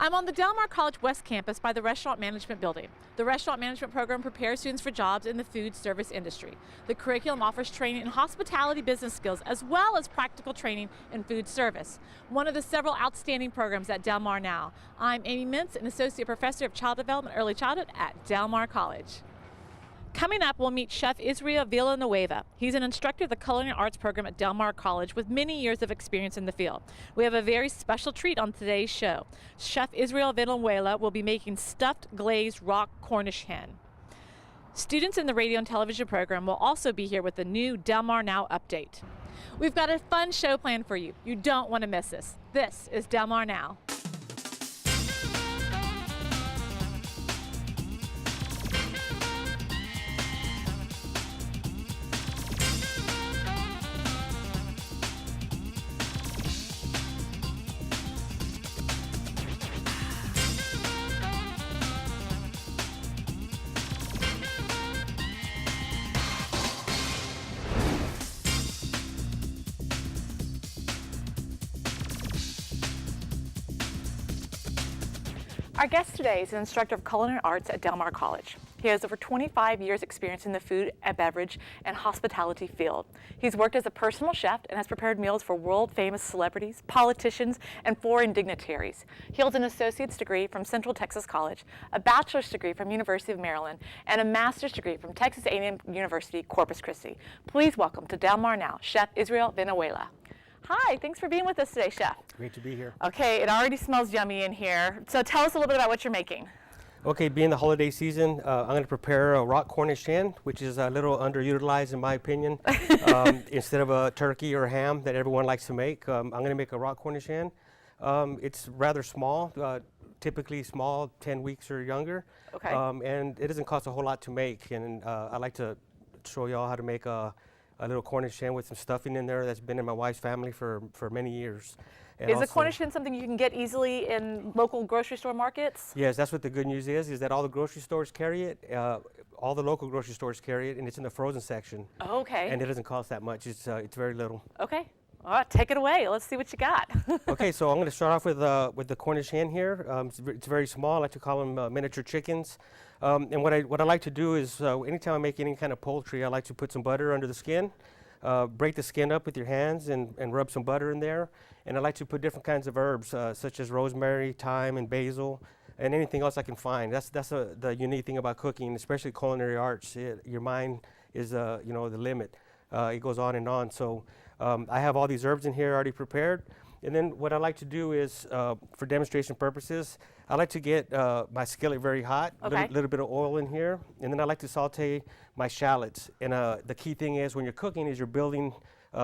I'm on the Del Mar College West campus by the Restaurant Management Building. The Restaurant Management program prepares students for jobs in the food service industry. The curriculum offers training in hospitality business skills as well as practical training in food service. One of the several outstanding programs at Del Mar now. I'm Amy Mintz, an Associate Professor of Child Development Early Childhood at Del Mar College. Coming up, we'll meet Chef Israel Villanueva. He's an instructor of the Culinary Arts program at Del Mar College with many years of experience in the field. We have a very special treat on today's show. Chef Israel Villanueva will be making stuffed glazed rock Cornish hen. Students in the radio and television program will also be here with the new Del Mar Now update. We've got a fun show planned for you. You don't want to miss this. This is Del Mar Now. Our guest today is an instructor of culinary arts at Del Mar College. He has over 25 years experience in the food and beverage and hospitality field. He's worked as a personal chef and has prepared meals for world-famous celebrities, politicians, and foreign dignitaries. He holds an associate's degree from Central Texas College, a bachelor's degree from University of Maryland, and a master's degree from Texas A&M University, Corpus Christi. Please welcome to Del Mar Now, Chef Israel Villanueva. Hi, thanks for being with us today, Chef. Great to be here. Okay, it already smells yummy in here. So tell us a little bit about what you're making. Okay, being the holiday season, I'm going to prepare a rock Cornish hen, which is a little underutilized in my opinion. Instead of a turkey or a ham that everyone likes to make, I'm going to make a rock Cornish hen. It's rather small, typically small, 10 weeks or younger. Okay. And it doesn't cost a whole lot to make. And I like to show y'all how to make a little Cornish hen with some stuffing in there that's been in my wife's family for many years. And is a Cornish hen something you can get easily in local grocery store markets? Yes, that's what the good news is that all the grocery stores carry it. All the local grocery stores carry it, and it's in the frozen section. Okay. And it doesn't cost that much. It's very little. Okay. All right, take it away. Let's see what you got. Okay, so I'm going to start off with the Cornish hen here. It's very small. I like to call them miniature chickens. And what I like to do is anytime I make any kind of poultry, I like to put some butter under the skin. Break the skin up with your hands and rub some butter in there. And I like to put different kinds of herbs such as rosemary, thyme, and basil, and anything else I can find. That's the unique thing about cooking, especially culinary arts. Your mind is the limit. It goes on and on. So I have all these herbs in here already prepared. And then what I like to do is, for demonstration purposes, I like to get my skillet very hot, a okay. little bit of oil in here, and then I like to saute my shallots. And the key thing is when you're cooking is you're building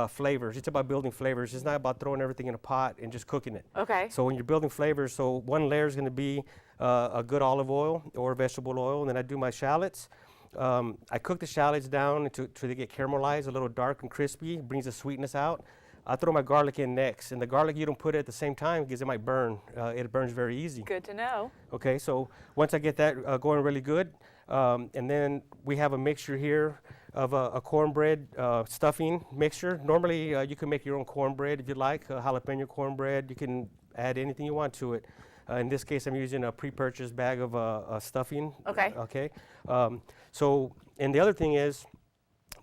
flavors. It's about building flavors. It's not about throwing everything in a pot and just cooking it. Okay. So when you're building flavors, so one layer is going to be a good olive oil or vegetable oil, and then I do my shallots. I cook the shallots down until they get caramelized, a little dark and crispy, brings the sweetness out. I throw my garlic in next, and the garlic you don't put it at the same time because it might burn. It burns very easy. Good to know. Okay, so once I get that going really good, and then we have a mixture here of a cornbread stuffing mixture. Normally you can make your own cornbread if you like, jalapeno cornbread. You can add anything you want to it. In this case, I'm using a pre-purchased bag of stuffing. Okay. Okay. And the other thing is,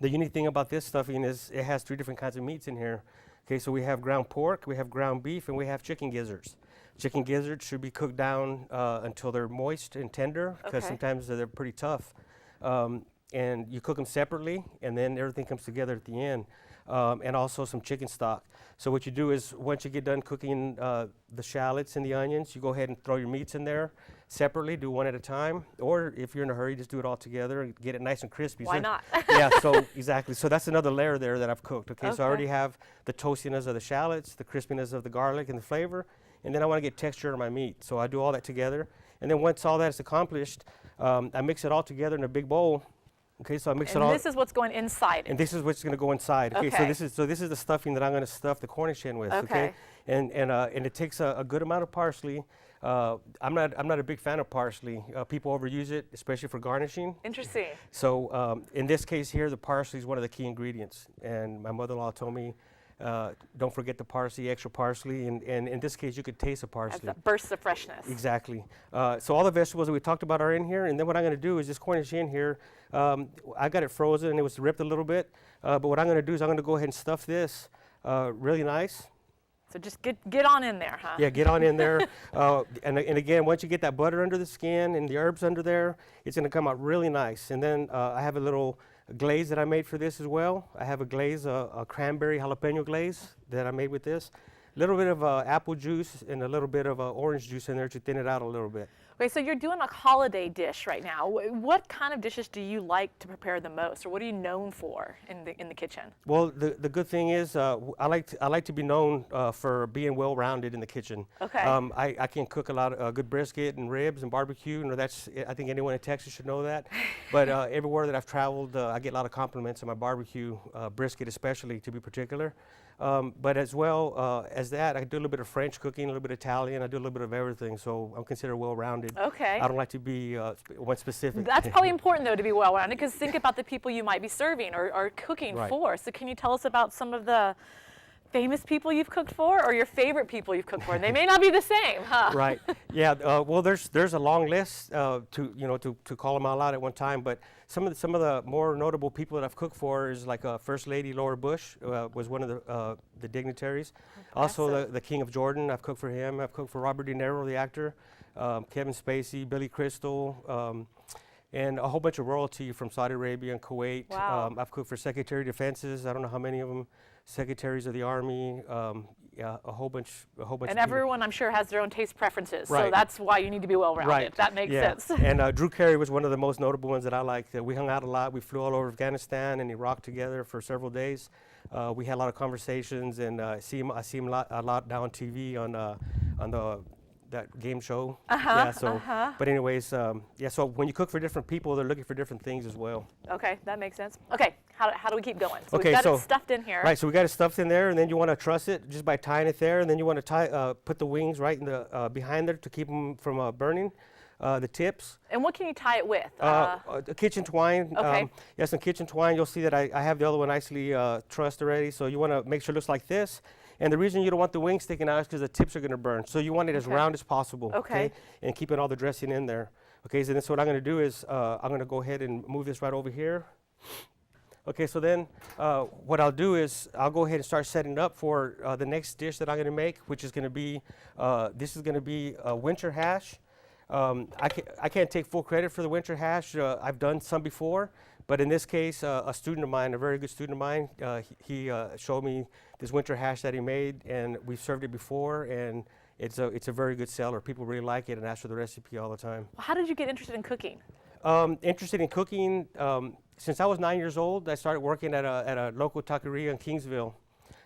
the unique thing about this stuffing is it has 3 different kinds of meats in here. Okay, so we have ground pork, we have ground beef, and we have chicken gizzards. Chicken gizzards should be cooked down until they're moist and tender, because okay. sometimes they're pretty tough. And you cook them separately, and then everything comes together at the end. And also some chicken stock. So what you do is once you get done cooking the shallots and the onions, you go ahead and throw your meats in there separately, do one at a time. Or if you're in a hurry, just do it all together and get it nice and crispy. Why so not? Yeah, so exactly. So that's another layer there that I've cooked. Okay, so I already have the toastiness of the shallots, the crispiness of the garlic and the flavor, and then I want to get texture on my meat. So I do all that together. And then once all that is accomplished, I mix it all together in a big bowl. Okay, so I mix it all. And this is what's going inside. And this is what's going to go inside. Okay, okay. So this is the stuffing that I'm going to stuff the Cornish hen with. Okay. And it takes a good amount of parsley. I'm not a big fan of parsley. People overuse it, especially for garnishing. Interesting. So in this case here, the parsley is one of the key ingredients. And my mother-in-law told me Don't forget the parsley, extra parsley, and in this case, you could taste the parsley. As a burst of freshness. Exactly. So all the vegetables that we talked about are in here, and then what I'm going to do is this Cornish hen here, I got it frozen and it was ripped a little bit, but what I'm going to do is I'm going to go ahead and stuff this really nice. So just get on in there, huh? Yeah, get on in there. And again, once you get that butter under the skin and the herbs under there, it's going to come out really nice. And then I have a little glaze that I made for this as well. I have a glaze, a cranberry jalapeno glaze that I made with this. A little bit of apple juice and a little bit of orange juice in there to thin it out a little bit. Okay, so you're doing a holiday dish right now. What kind of dishes do you like to prepare the most, or what are you known for in the kitchen? Well, the good thing is I like to be known for being well-rounded in the kitchen. Okay. I can cook a lot of good brisket and ribs and barbecue. You know, I think anyone in Texas should know that. But everywhere that I've traveled, I get a lot of compliments on my barbecue, brisket especially, to be particular. But as well as that, I do a little bit of French cooking, a little bit of Italian. I do a little bit of everything, so I'm considered well-rounded. Okay. I don't like to be one specific. That's probably important, though, to be well-rounded, because think about the people you might be serving or cooking Right. for. So can you tell us about some of the famous people you've cooked for, or your favorite people you've cooked for? And they may not be the same, huh? Right. Yeah. Well, there's a long list to call them all out at one time. But some of the more notable people that I've cooked for is like First Lady Laura Bush was one of the dignitaries. Also the King of Jordan. I've cooked for him. I've cooked for Robert De Niro, the actor, Kevin Spacey, Billy Crystal. And a whole bunch of royalty from Saudi Arabia and Kuwait. Wow. I've cooked for Secretary of Defenses. I don't know how many of them. Secretaries of the Army. Yeah, a whole bunch. And everyone, I'm sure, has their own taste preferences. Right. So that's why you need to be well-rounded. Right. That makes sense. And Drew Carey was one of the most notable ones that I liked. We hung out a lot. We flew all over Afghanistan and Iraq together for several days. We had a lot of conversations, and I see him a lot now on TV on that game show. But anyways, yeah. So when you cook for different people, they're looking for different things as well. Okay, that makes sense. Okay, how do we keep going? So Okay, we've got it stuffed in here. Right. So we got it stuffed in there, and then you want to truss it just by tying it there, and then you want to put the wings right in the behind there to keep them from burning. The tips. And what can you tie it with? Kitchen twine. Okay. Yeah, some kitchen twine. You'll see that I have the other one nicely trussed already. So you want to make sure it looks like this. And the reason you don't want the wings sticking out is because the tips are going to burn. So you want it as round as possible. Okay. And keeping all the dressing in there. Okay. So what I'm going to do is I'm going to go ahead and move this right over here. Okay. So then what I'll do is I'll go ahead and start setting it up for the next dish that I'm going to make, which is going to be this is going to be a winter hash. I can't take full credit for the winter hash. I've done some before, but in this case, a student of mine, a very good student of mine, he showed me this winter hash that he made, and we've served it before, and it's a very good seller. People really like it and ask for the recipe all the time. Well, how did you get interested in cooking? Interested in cooking since I was 9 years old. I started working at a local taqueria in Kingsville.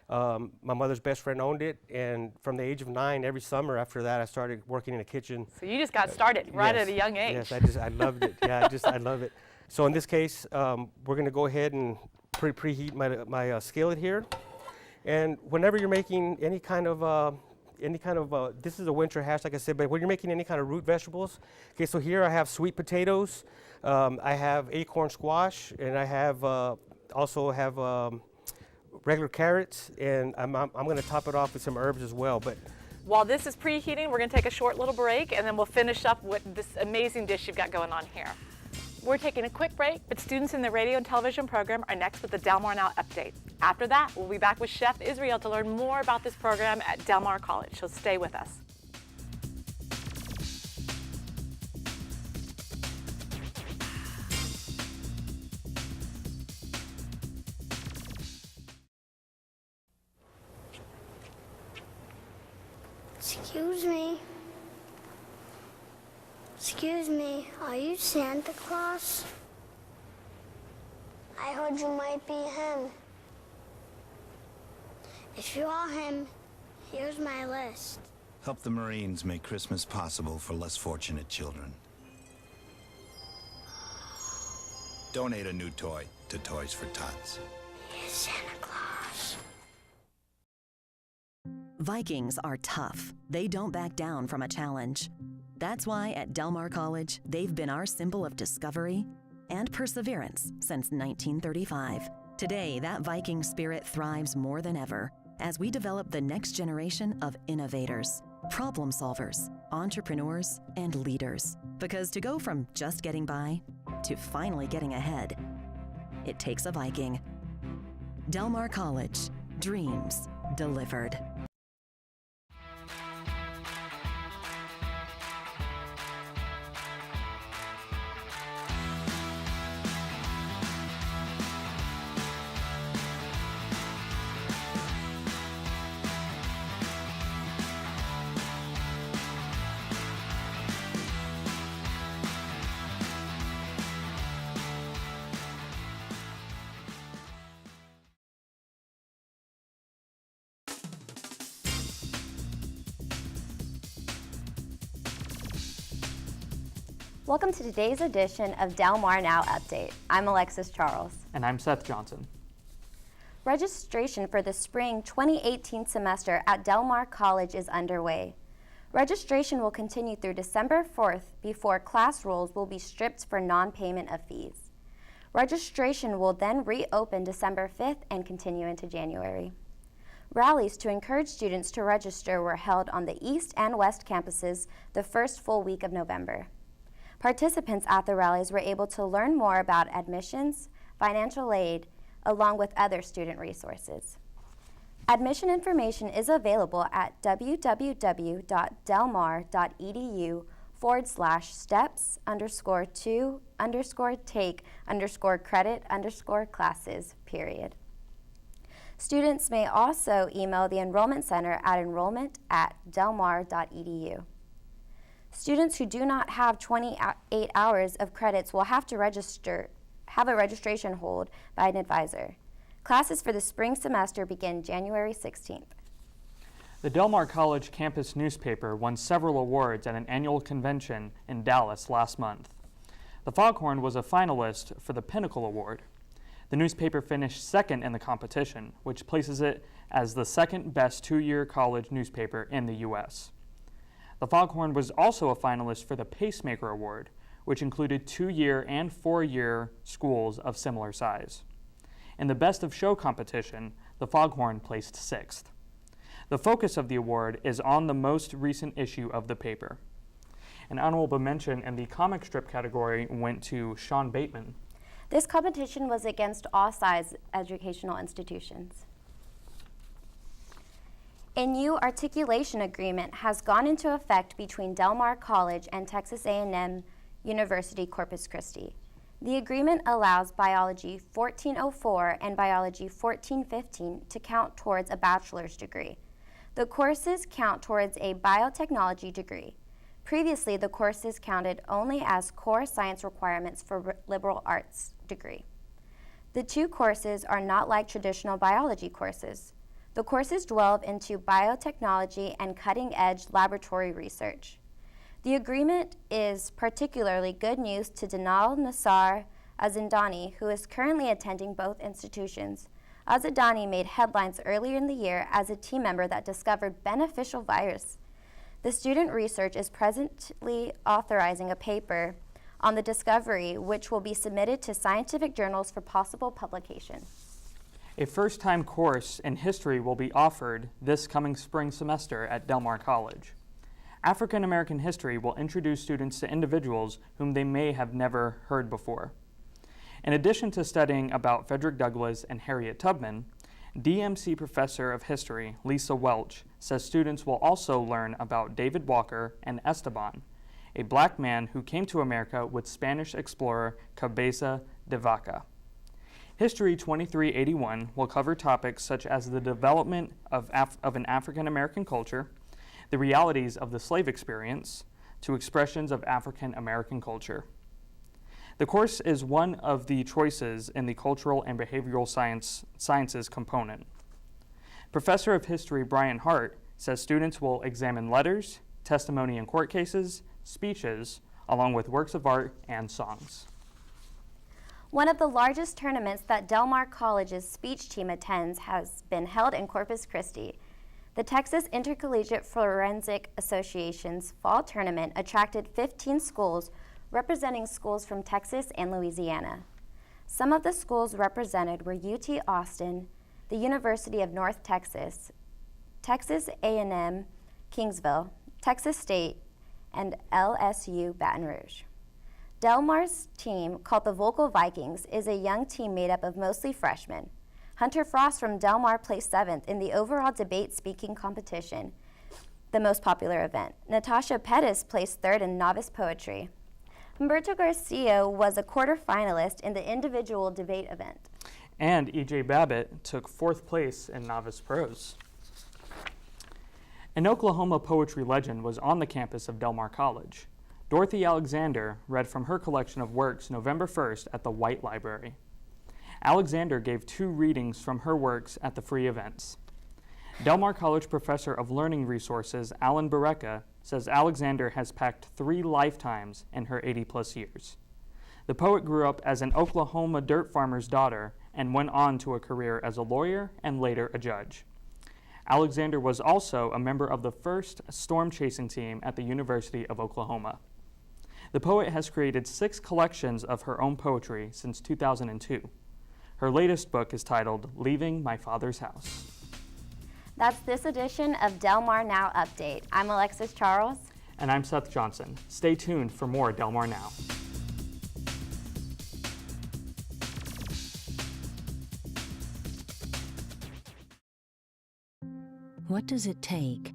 My mother's best friend owned it, and from the age of 9, every summer after that, I started working in the kitchen. So you just got started right Yes, at a young age. Yes, I loved it. Yeah, I love it. So in this case, we're going to go ahead and preheat my skillet here. And whenever you're making any kind of this is a winter hash, like I said, but when you're making any kind of root vegetables, okay, so here I have sweet potatoes, I have acorn squash, and I have also have regular carrots, and I'm going to top it off with some herbs as well. But while this is preheating, we're going to take a short little break, and then we'll finish up with this amazing dish you've got going on here. We're taking a quick break, but students in the radio and television program are next with the Del Mar Now update. After that, we'll be back with Chef Israel to learn more about this program at Del Mar College, so stay with us. Excuse me. Excuse me, are you Santa Claus? I heard you might be him. If you are him, here's my list. Help the Marines make Christmas possible for less fortunate children. Donate a new toy to Toys for Tots. Here's Santa Claus. Vikings are tough. They don't back down from a challenge. That's why at Del Mar College, they've been our symbol of discovery and perseverance since 1935. Today, that Viking spirit thrives more than ever as we develop the next generation of innovators, problem solvers, entrepreneurs, and leaders. Because to go from just getting by to finally getting ahead, it takes a Viking. Del Mar College, dreams delivered. Welcome to today's edition of Del Mar Now Update. I'm Alexis Charles. And I'm Seth Johnson. Registration for the spring 2018 semester at Del Mar College is underway. Registration will continue through December 4th before class rolls will be stripped for non-payment of fees. Registration will then reopen December 5th and continue into January. Rallies to encourage students to register were held on the East and West campuses the first full week of November. Participants at the rallies were able to learn more about admissions, financial aid, along with other student resources. Admission information is available at www.delmar.edu/steps_2_take_credit_classes, period. Students may also email the Enrollment Center at enrollment@delmar.edu. Students who do not have 28 hours of credits will have a registration hold by an advisor. Classes for the spring semester begin January 16th. The Del Mar College campus newspaper won several awards at an annual convention in Dallas last month. The Foghorn was a finalist for the Pinnacle Award. The newspaper finished second in the competition, which places it as the second best two-year college newspaper in the U.S. The Foghorn was also a finalist for the Pacemaker Award, which included 2-year and 4-year schools of similar size. In the Best of Show competition, the Foghorn placed 6th. The focus of the award is on the most recent issue of the paper. An honorable mention in the comic strip category went to Sean Bateman. This competition was against all size educational institutions. A new articulation agreement has gone into effect between Del Mar College and Texas A&M University Corpus Christi. The agreement allows Biology 1404 and Biology 1415 to count towards a bachelor's degree. The courses count towards a biotechnology degree. Previously, the courses counted only as core science requirements for liberal arts degree. The two courses are not like traditional biology courses. The courses delve into biotechnology and cutting-edge laboratory research. The agreement is particularly good news to Danal Nassar Azindani, who is currently attending both institutions. Azindani made headlines earlier in the year as a team member that discovered beneficial virus. The student research is presently authorizing a paper on the discovery, which will be submitted to scientific journals for possible publication. A first-time course in history will be offered this coming spring semester at Del Mar College. African American history will introduce students to individuals whom they may have never heard before. In addition to studying about Frederick Douglass and Harriet Tubman, DMC Professor of History Lisa Welch says students will also learn about David Walker and Esteban, a black man who came to America with Spanish explorer Cabeza de Vaca. History 2381 will cover topics such as the development of an African American culture, the realities of the slave experience, to expressions of African American culture. The course is one of the choices in the Cultural and Behavioral Sciences component. Professor of History Brian Hart says students will examine letters, testimony in court cases, speeches, along with works of art and songs. One of the largest tournaments that Del Mar College's speech team attends has been held in Corpus Christi. The Texas Intercollegiate Forensic Association's fall tournament attracted 15 schools representing schools from Texas and Louisiana. Some of the schools represented were UT Austin, the University of North Texas, Texas A&M Kingsville, Texas State, and LSU Baton Rouge. Del Mar's team, called the Vocal Vikings, is a young team made up of mostly freshmen. Hunter Frost from Del Mar placed 7th in the overall debate speaking competition, the most popular event. Natasha Pettis placed 3rd in novice poetry. Humberto Garcia was a quarterfinalist in the individual debate event. And E.J. Babbitt took 4th place in novice prose. An Oklahoma poetry legend was on the campus of Del Mar College. Dorothy Alexander read from her collection of works November 1st at the White Library. Alexander gave 2 readings from her works at the free events. Del Mar College Professor of Learning Resources Alan Bareka says Alexander has packed 3 lifetimes in her 80-plus years. The poet grew up as an Oklahoma dirt farmer's daughter and went on to a career as a lawyer and later a judge. Alexander was also a member of the first storm chasing team at the University of Oklahoma. The poet has created 6 collections of her own poetry since 2002. Her latest book is titled Leaving My Father's House. That's this edition of Del Mar Now Update. I'm Alexis Charles. And I'm Seth Johnson. Stay tuned for more Del Mar Now. What does it take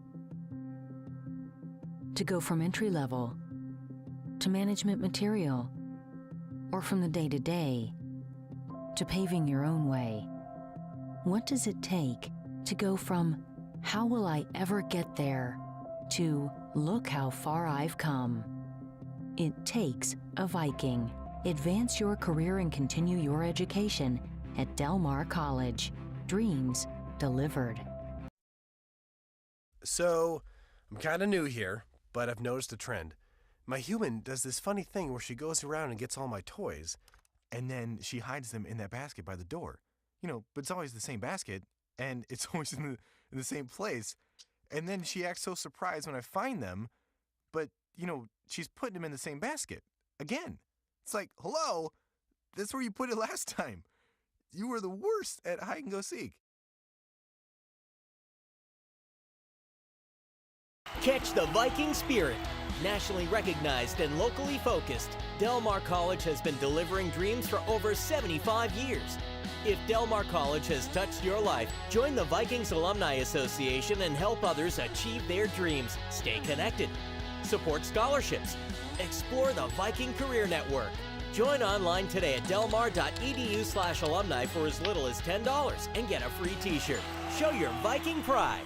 to go from entry level to management material, or from the day-to-day to paving your own way? What does it take to go from how will I ever get there to look how far I've come? It takes a Viking. Advance your career and continue your education at Del Mar College. Dreams delivered. So, I'm kind of new here, but I've noticed a trend. My human does this funny thing where she goes around and gets all my toys, and then she hides them in that basket by the door. But it's always the same basket, and it's always in the same place. And then she acts so surprised when I find them, but, she's putting them in the same basket. Again. It's like, hello, that's where you put it last time. You were the worst at hide and go seek. Catch the Viking spirit. Nationally recognized and locally focused, Del Mar College has been delivering dreams for over 75 years. If Del Mar College has touched your life, join the Vikings Alumni Association and help others achieve their dreams. Stay connected. Support scholarships. Explore the Viking Career Network. Join online today at delmar.edu/alumni for as little as $10 and get a free t-shirt. Show your Viking pride.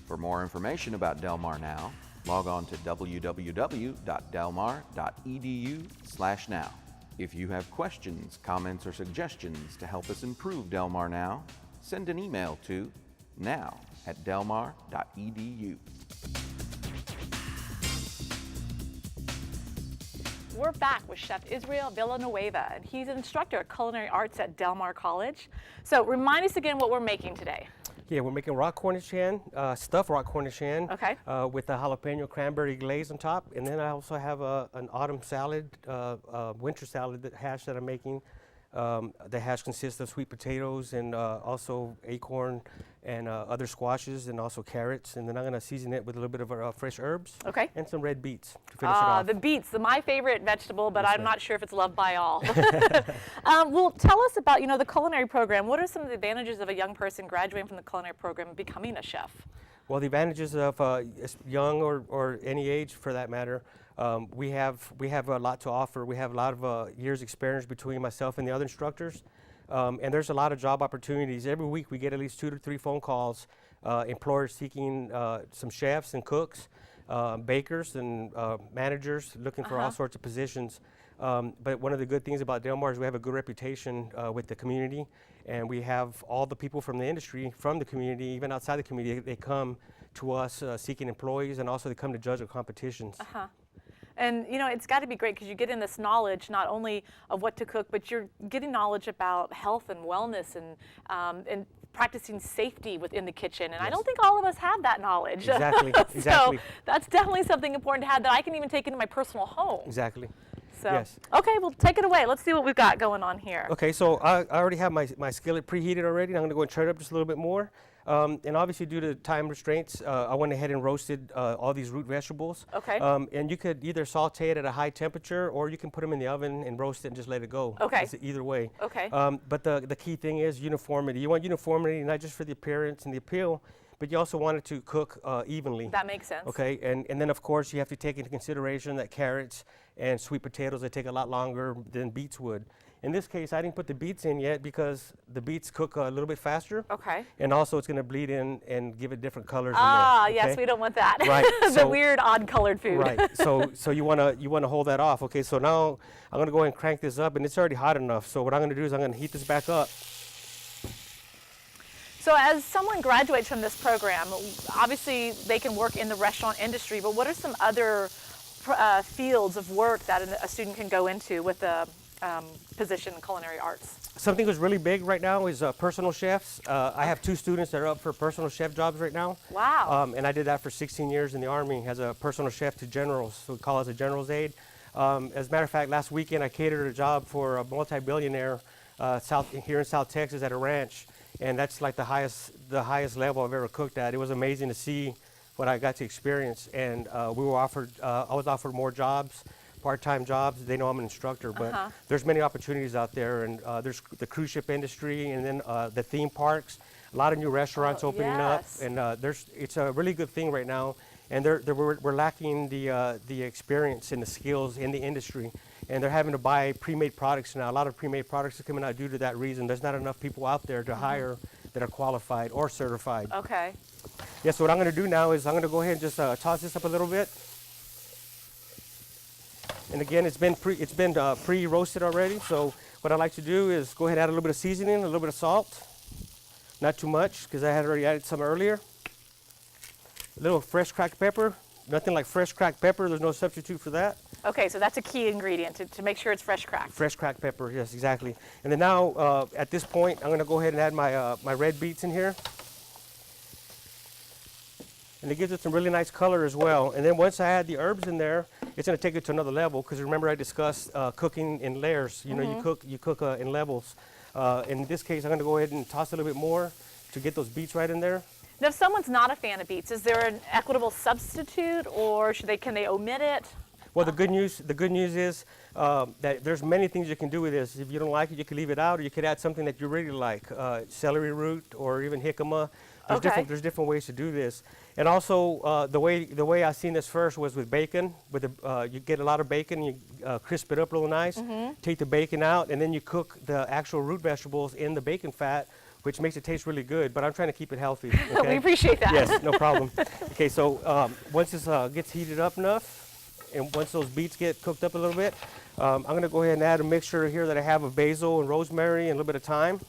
For more information about Del Mar Now, log on to www.delmar.edu/now. If you have questions, comments, or suggestions to help us improve Del Mar Now, send an email to now@delmar.edu. We're back with Chef Israel Villanueva, and he's an instructor of culinary arts at Del Mar College. So remind us again what we're making today. Yeah, we're making rock Cornish hen, stuffed rock Cornish hen, Okay. With a jalapeno cranberry glaze on top. And then I also have an autumn salad, winter salad hash that I'm making. The hash consists of sweet potatoes and also acorn and other squashes and also carrots. And then I'm going to season it with a little bit of fresh herbs. Okay. And some red beets to finish it off. The beets, my favorite vegetable, but I'm not sure if it's loved by all. Well, tell us about, the culinary program. What are some of the advantages of a young person graduating from the culinary program and becoming a chef? Well, the advantages of young or any age for that matter, we have a lot to offer. We have a lot of years experience between myself and the other instructors, and there's a lot of job opportunities. Every week we get at least 2 to 3 phone calls, employers seeking some chefs and cooks, bakers and managers looking for all sorts of positions. But one of the good things about Del Mar is we have a good reputation with the community, and we have all the people from the industry, from the community, even outside the community, they come to us seeking employees, and also they come to judge our competitions. And it's got to be great because you get in this knowledge not only of what to cook, but you're getting knowledge about health and wellness and practicing safety within the kitchen, and I don't think all of us have that knowledge. Exactly, exactly. So that's definitely something important to have that I can even take into my personal home. Exactly. So, yes. Okay, well, take it away. Let's see what we've got going on here. Okay, so I already have my skillet preheated already. I'm going to go and turn it up just a little bit more. And obviously, due to time restraints, I went ahead and roasted all these root vegetables. Okay. And you could either saute it at a high temperature, or you can put them in the oven and roast it and just let it go. Okay. It's either way. Okay. But the key thing is uniformity. You want uniformity not just for the appearance and the appeal, but you also want it to cook evenly. That makes sense. Okay, and then of course you have to take into consideration that carrots and sweet potatoes, they take a lot longer than beets would. In this case, I didn't put the beets in yet because the beets cook a little bit faster. Okay. And also it's going to bleed in and give it different colors. Ah, in there, okay? yes, we don't want that. Right. The weird, odd-colored food. Right. So you wanna hold that off. Okay. So now I'm going to go ahead and crank this up, and it's already hot enough. So what I'm going to do is I'm going to heat this back up. So as someone graduates from this program, obviously they can work in the restaurant industry, but what are some other fields of work that a student can go into with a position in culinary arts? Something that's really big right now is personal chefs. I have 2 students that are up for personal chef jobs right now. Wow. And I did that for 16 years in the Army as a personal chef to generals, so we call it a general's aide. As a matter of fact, last weekend I catered a job for a multi-billionaire here in South Texas at a ranch. And that's like the highest level I've ever cooked at. It was amazing to see what I got to experience. And I was offered more jobs, part-time jobs. They know I'm an instructor, but there's many opportunities out there. And there's the cruise ship industry, and then the theme parks. A lot of new restaurants opening up, and it's a really good thing right now. And we're lacking the experience and the skills in the industry. And they're having to buy pre-made products now. A lot of pre-made products are coming out due to that reason. There's not enough people out there to hire that are qualified or certified. Okay. Yeah, so what I'm going to do now is I'm going to go ahead and just toss this up a little bit. And again, it's been pre-roasted already. So what I like to do is go ahead and add a little bit of seasoning, a little bit of salt. Not too much, because I had already added some earlier. A little fresh cracked pepper. Nothing like fresh cracked pepper. There's no substitute for that. Okay, so that's a key ingredient to make sure it's fresh cracked. Fresh cracked pepper, yes, exactly. And then now, at this point, I'm going to go ahead and add my red beets in here. And it gives it some really nice color as well. And then once I add the herbs in there, it's going to take it to another level, because remember I discussed cooking in layers. You know, you cook in levels. In this case, I'm going to go ahead and toss a little bit more to get those beets right in there. Now, if someone's not a fan of beets, is there an equitable substitute, or can they omit it? Well, the good news is that there's many things you can do with this. If you don't like it, you can leave it out, or you could add something that you really like, celery root or even jicama. There's different ways to do this. And also, the way I seen this first was with bacon. You get a lot of bacon, you crisp it up real nice. Take the bacon out, and then you cook the actual root vegetables in the bacon fat, which makes it taste really good. But I'm trying to keep it healthy. Okay? We appreciate that. Yes, no problem. Okay, so once this gets heated up enough, and once those beets get cooked up a little bit, I'm going to go ahead and add a mixture here that I have of basil and rosemary and a little bit of thyme.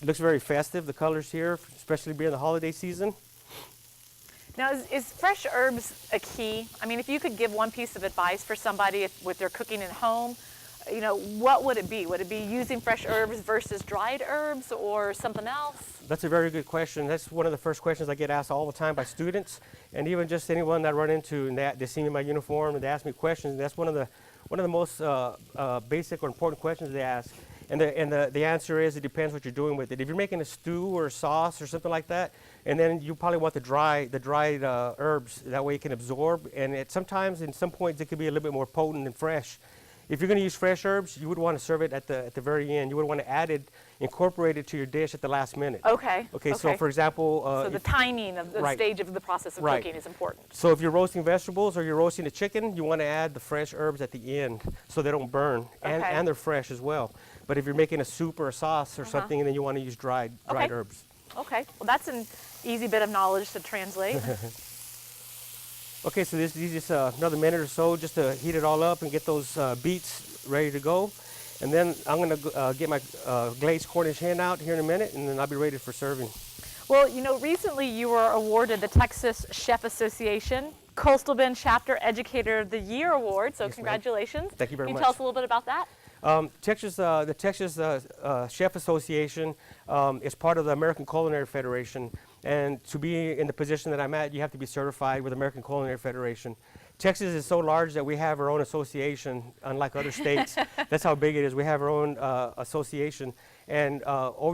It looks very festive, the colors here, especially being the holiday season. Now, is fresh herbs a key? I mean, if you could give one piece of advice for somebody with their cooking at home, you know, what would it be? Would it be using fresh herbs versus dried herbs, or something else? That's a very good question. That's one of the first questions I get asked all the time by students, and even just anyone that I run into, and they see me in my uniform and they ask me questions. And that's one of the most basic or important questions they ask. And the answer is, it depends what you're doing with it. If you're making a stew or a sauce or something like that, and then you probably want the dried herbs, that way it can absorb. And sometimes, in some points, it could be a little bit more potent and fresh. If you're going to use fresh herbs, you would want to serve it at the very end. You would want to incorporate it to your dish at the last minute. Okay. Okay. So for example, so the timing of the stage of the process of cooking is important. So if you're roasting vegetables or you're roasting a chicken, you want to add the fresh herbs at the end so they don't burn, and they're fresh as well. But if you're making a soup or a sauce or something, then you want to use dried herbs. Okay. Well, that's an easy bit of knowledge to translate. Okay, so this is just another minute or so just to heat it all up and get those beets ready to go. And then I'm going to get my glazed Cornish hen out here in a minute, and then I'll be ready for serving. Well, you know, recently you were awarded the Texas Chef Association Coastal Bend Chapter Educator of the Year Award, so Yes, congratulations. Thank you very much. Can you tell us a little bit about that? The Texas Chef Association is part of the American Culinary Federation, and to be in the position that I'm at, you have to be certified with American Culinary Federation. Texas is so large that we have our own association, unlike other states. That's how big it is. We have our own association. And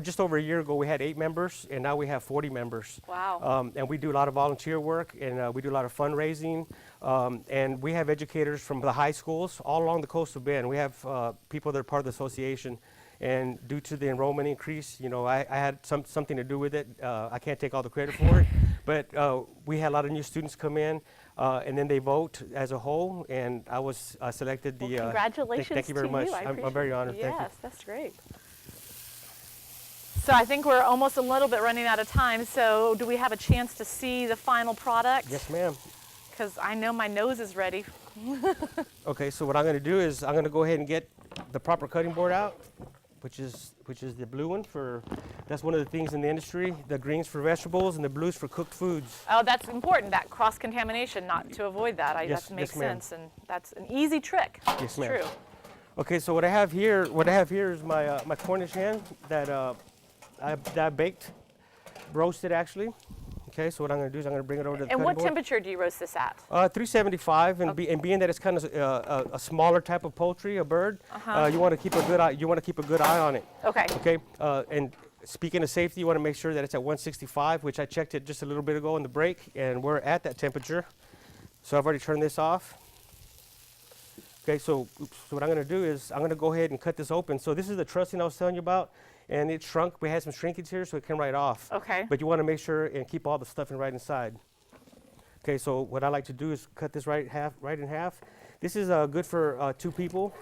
just over a year ago, we had 8 members, and now we have 40 members. Wow. And we do a lot of volunteer work, and we do a lot of fundraising. And we have educators from the high schools all along the coast of Bend. We have people that are part of the association. And due to the enrollment increase, you know, I had something to do with it. I can't take all the credit for it, but we had a lot of new students come in, and then they vote as a whole, and I was selected. Well, congratulations thank you very much. I'm very honored. Yes, thank you. That's great. So I think we're almost a little bit running out of time. So do we have a chance to see the final product? Yes, ma'am. Because I know my nose is ready. Okay, so what I'm going to do is I'm going to go ahead and get the proper cutting board out, which is the blue one that's one of the things in the industry, the greens for vegetables and the blues for cooked foods. Oh, that's important, that cross-contamination, not to avoid that. Yes, that makes yes, ma'am. sense, and that's an easy trick. Yes, ma'am. True. Okay, so what I have here is my Cornish hen that I baked, roasted actually. Okay, so what I'm going to do is I'm going to bring it over to the cutting what board. temperature do you roast this at? 375, and, and being that it's kind of a smaller type of poultry, a bird, you want to keep a good eye. You want to keep a good eye on it. Okay. Okay. And speaking of safety, you want to make sure that it's at 165, which I checked it just a little bit ago in the break, and we're at that temperature. So I've already turned this off. Okay. So what I'm going to do is I'm going to go ahead and cut this open. So this is the trussing I was telling you about. And it shrunk. We had some shrinkage here, so it came right off. Okay. But you want to make sure and keep all the stuffing right inside. Okay, so what I like to do is cut this right in half. This is good for 2 people.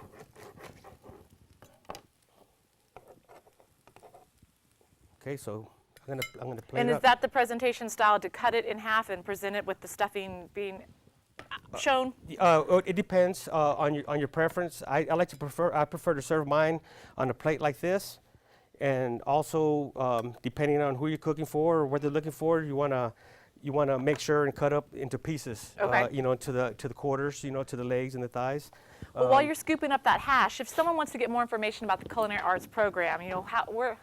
Okay, so I'm gonna plate And it is up. that the presentation style, to cut it in half and present it with the stuffing being shown? It depends on your preference. I prefer to serve mine on a plate like this. And also, depending on who you're cooking for or what they're looking for, you wanna make sure and cut up into pieces. Okay. You know, to the quarters, you know, to the legs and the thighs. Well, while you're scooping up that hash, if someone wants to get more information about the Culinary Arts program, you know,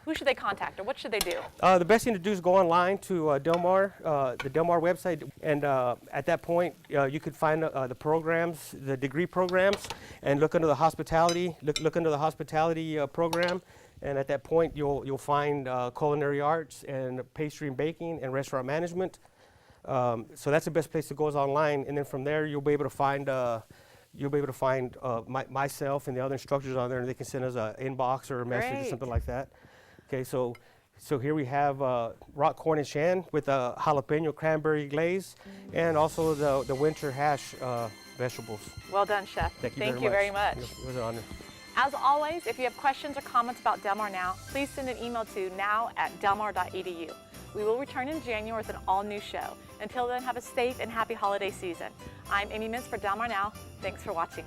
who should they contact or what should they do? The best thing to do is go online to Del Mar, the Del Mar website, and at that point you could find the programs, the degree programs, and look under the hospitality. Look under the hospitality program. And at that point, you'll find culinary arts and pastry and baking and restaurant management. So that's the best place to go is online. And then from there, you'll be able to find myself and the other instructors on there, and they can send us an inbox or a message or something like that. Okay, so here we have rock Cornish hen with a jalapeno cranberry glaze, and also the winter hash vegetables. Well done, Chef. Thank you very much. It was an honor. As always, if you have questions or comments about Del Mar Now, please send an email to now@delmar.edu. We will return in January with an all-new show. Until then, have a safe and happy holiday season. I'm Amy Mintz for Del Mar Now. Thanks for watching.